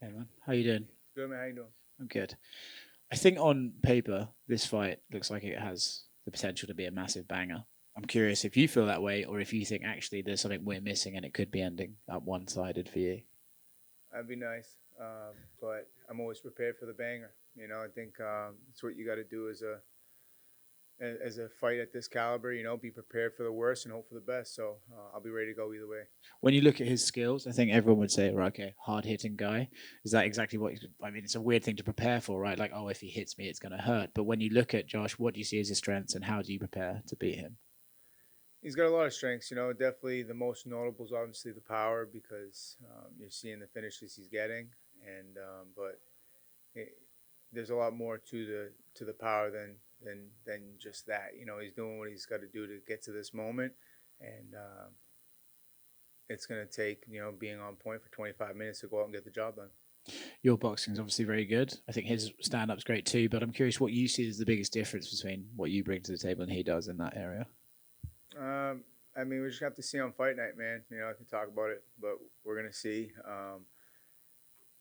Hey man, how you doing? Good man, how you doing? I'm good. I think on paper, this fight looks like it has the potential to be a massive banger. I'm curious if you feel that way, or if you think actually there's something we're missing and it could be ending up one-sided for you. That'd be nice, but I'm always prepared for the banger. I think it's what you got to do as a fight at this caliber. Be prepared for the worst and hope for the best. So I'll be ready to go either way. When you look at his skills, I think everyone would say, right, okay, hard-hitting guy. Is that exactly what? I mean, it's a weird thing to prepare for, right? Like, oh, if he hits me, it's going to hurt. But when you look at Josh, what do you see as his strengths, and how do you prepare to beat him? He's got a lot of strengths. Definitely the most notable is obviously the power because you're seeing the finishes he's getting, and but it, there's a lot more to the power than just that. He's doing what he's got to do to get to this moment, and it's going to take being on point for 25 minutes to go out and get the job done. Your boxing is obviously very good. I think his stand up's great too, but I'm curious what you see as the biggest difference between what you bring to the table and he does in that area. I mean, we just have to see on fight night, man. I can talk about it, but we're gonna see.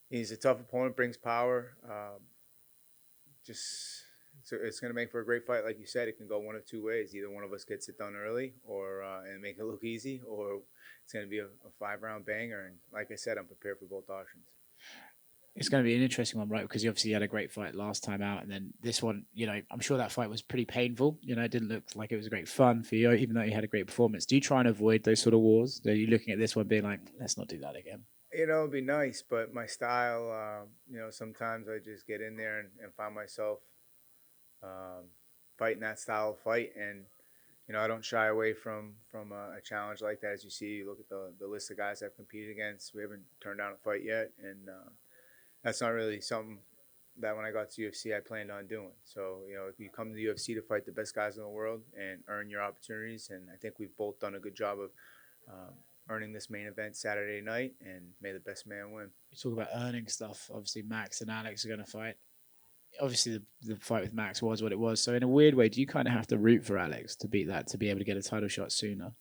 He's a tough opponent, brings power. Just it's gonna make for a great fight, like you said. It can go one of two ways. Either one of us gets it done early, or and make it look easy, or it's gonna be a 5 round banger. And like I said, I'm prepared for both options. It's going to be an interesting one, right? Because you obviously had a great fight last time out, and then this one, I'm sure that fight was pretty painful. It didn't look like it was great fun for you, even though you had a great performance. Do you try and avoid those sort of wars? Are you looking at this one being like, let's not do that again? It'd be nice, but my style, sometimes I just get in there and find myself um, fighting that style of fight, and I don't shy away from a challenge like that. As you see, you look at the list of guys I've competed against. We haven't turned down a fight yet, and that's not really something that when I got to UFC I planned on doing. So if you come to the UFC to fight the best guys in the world and earn your opportunities, and I think we've both done a good job of um, earning this main event Saturday night, and may the best man win. You talk about earning stuff. Obviously, Max and Alex are going to fight. Obviously, the fight with Max was what it was. So, in a weird way, do you kind of have to root for Alex to beat that, to be able to get a title shot sooner?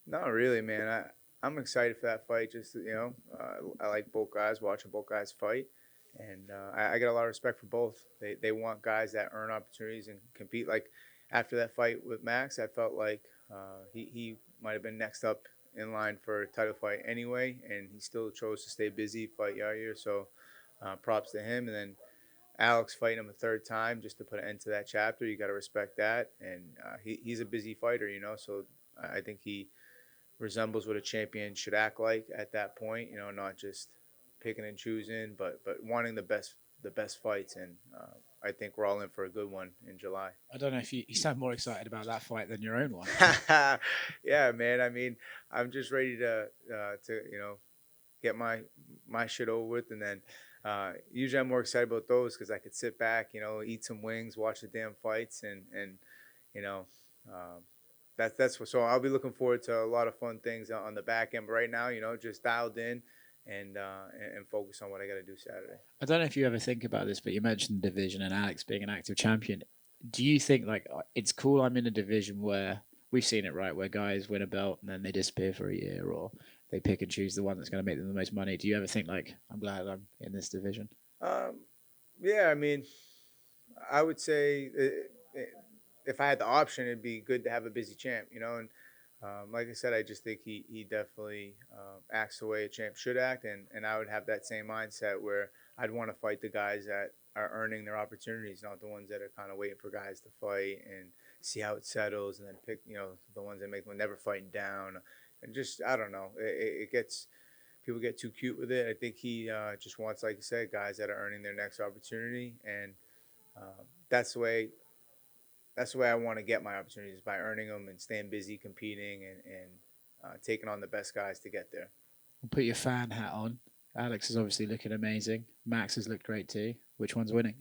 Not really, man. I'm excited for that fight. Just I like both guys, watching both guys fight, and I get a lot of respect for both. They want guys that earn opportunities and compete. Like after that fight with Max, I felt like he might have been next up in line for a title fight anyway, and he still chose to stay busy, fight Yair. So props to him. And then Alex fighting him a third time just to put an end to that chapter. You got to respect that, and he's a busy fighter, So I think he resembles what a champion should act like at that point. Not just picking and choosing, but wanting the best fights. And I think we're all in for a good one in July. I don't know if you sound more excited about that fight than your own one. Yeah, man. I mean, I'm just ready to get my shit over with, and then usually I'm more excited about those because I could sit back, eat some wings, watch the damn fights, and you know. Um, that's what. So I'll be looking forward to a lot of fun things on the back end. But right now, just dialed in and focus on what I got to do Saturday. I don't know if you ever think about this, but you mentioned the division and Alex being an active champion. Do you think like it's cool? I'm in a division where we've seen it, right? Where guys win a belt and then they disappear for a year, or they pick and choose the one that's going to make them the most money. Do you ever think like I'm glad I'm in this division? Um, yeah, I mean, I would say if I had the option, it'd be good to have a busy champ, And like I said, I just think he definitely acts the way a champ should act, and I would have that same mindset where I'd want to fight the guys that are earning their opportunities, not the ones that are kind of waiting for guys to fight and see how it settles, and then pick the ones that make them never fighting down, and just I don't know, it gets people get too cute with it. I think he just wants, like you said, guys that are earning their next opportunity, and that's the way I want to get my opportunities by earning them and staying busy, competing, and taking on the best guys to get there. We'll put your fan hat on. Alex is obviously looking amazing. Max has looked great too. Which one's winning?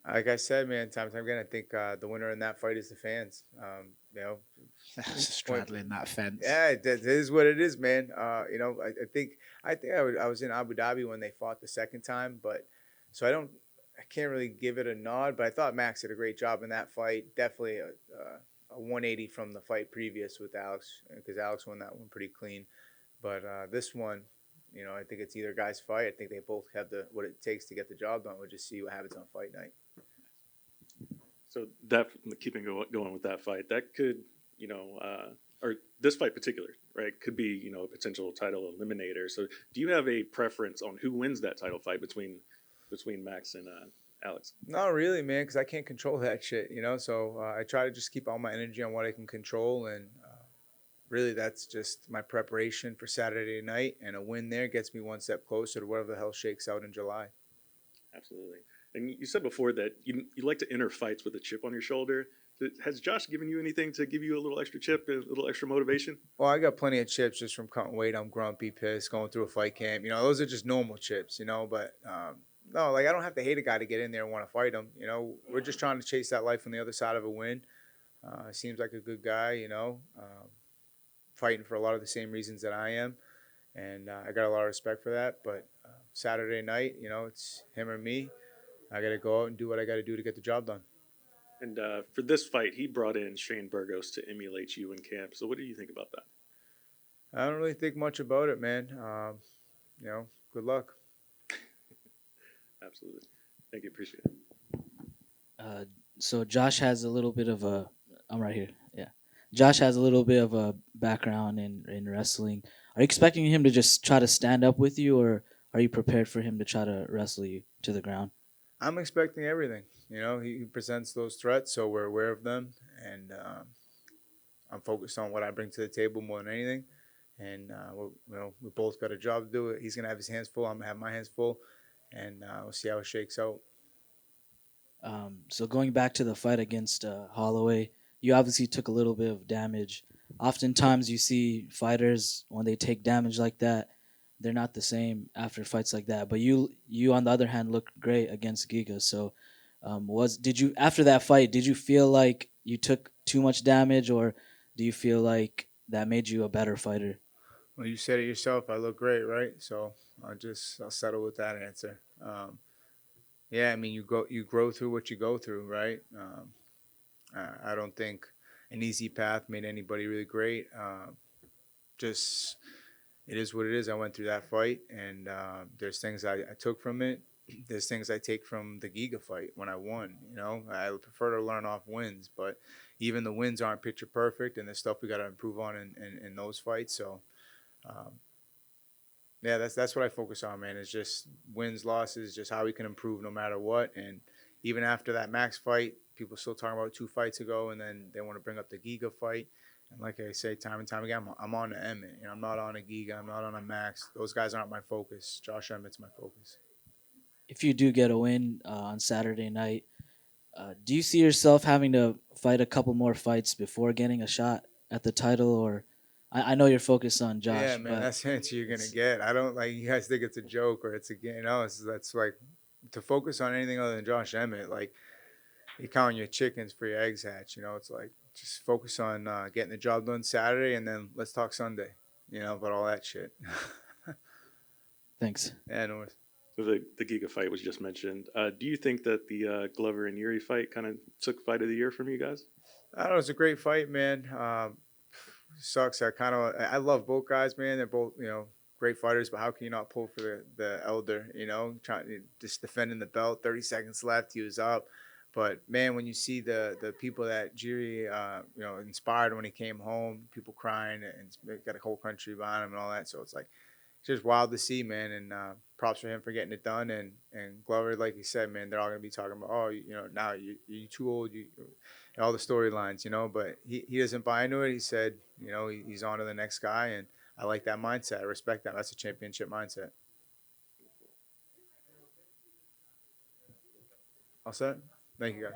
Like I said, man, time and time again, I think the winner in that fight is the fans. Point, Straddling that fence. yeah, it is what it is, man. I think I was in Abu Dhabi when they fought the second time, but so I can't really give it a nod. But I thought Max did a great job in that fight. Definitely a 180 from the fight previous with Alex because Alex won that one pretty clean. But this one, I think it's either guys fight. I think they both have the what it takes to get the job done. We'll just see what happens on fight night. So that going with that fight, that could, or this fight particular, right, could be, a potential title eliminator. So do you have a preference on who wins that title fight between Max and Alex? Not really, man, because I can't control that shit. So I try to just keep all my energy on what I can control, and really that's just my preparation for Saturday night. And a win there gets me one step closer to whatever the hell shakes out in July. Absolutely. And you said before that you like to enter fights with a chip on your shoulder. Has Josh given you anything to give you a little extra chip, a little extra motivation? Well, I got plenty of chips just from cutting weight. I'm grumpy, pissed, going through a fight camp. Those are just normal chips, but no, like I don't have to hate a guy to get in there and want to fight him. We're just trying to chase that life on the other side of a win. Seems like a good guy, fighting for a lot of the same reasons that I am. And I got a lot of respect for that. But Saturday night, it's him or me. I got to go out and do what I got to do to get the job done. And for this fight, he brought in Shane Burgos to emulate you in camp. So what do you think about that? I don't really think much about it, man. Good luck. Absolutely. Thank you. Appreciate it. So Josh has a little bit of a. I'm right here. Yeah. Josh has a little bit of a background in wrestling. Are you expecting him to just try to stand up with you, or are you prepared for him to try to wrestle you to the ground? I'm expecting everything. He presents those threats, so we're aware of them, and I'm focused on what I bring to the table more than anything. And we both got a job to do. He's gonna have his hands full. I'm gonna have my hands full, and we'll see how it shakes out. So going back to the fight against Holloway, you obviously took a little bit of damage. Oftentimes, you see fighters when they take damage like that, they're not the same after fights like that. But you on the other hand looked great against Giga. So did you after that fight, did you feel like you took too much damage, or do you feel like that made you a better fighter? Well, you said it yourself. I look great, right? So I'll settle with that answer. Yeah, I mean you grow through what you go through, right? I don't think an easy path made anybody really great. Just it is what it is. I went through that fight, and there's things I took from it. There's things I take from the Giga fight when I won. I prefer to learn off wins, but even the wins aren't picture perfect, and there's stuff we got to improve on in those fights. So, yeah, that's what I focus on, man. It's just wins, losses, just how we can improve no matter what. And even after that Max fight, people still talking about 2 fights ago, and then they want to bring up the Giga fight. And like I say time and time again, I'm on the Emmett. I'm not on a Giga. I'm not on a Max. Those guys aren't my focus. Josh Emmett's my focus. If you do get a win on Saturday night, do you see yourself having to fight a couple more fights before getting a shot at the title, or I know you're focused on Josh. Yeah, man, but that's the answer you're gonna get. I don't like you guys think it's a joke or it's a game. That's like to focus on anything other than Josh Emmett. Like you count your chickens for your eggs hatch. It's like just focus on getting the job done Saturday, and then let's talk Sunday. About all that shit. Thanks. Yeah, no worries. So the Giga fight was just mentioned. Do you think that the Glover and Yuri fight kind of took fight of the year from you guys? I don't know. It's a great fight, man. Sucks. I love both guys, man. They're both great fighters, but how can you not pull for the elder? Trying just defending the belt. 30 seconds left. He was up. But man, when you see the people that Jiri inspired when he came home, people crying and got a whole country behind him and all that. So it's like it's just wild to see, man. And props for him for getting it done. And Glover, like you said, man, they're all gonna be talking about, oh, now you're too old, all the storylines, But he doesn't buy into it. He said, he's on to the next guy, and I like that mindset. I respect that. That's a championship mindset. All set. Thank you, guys.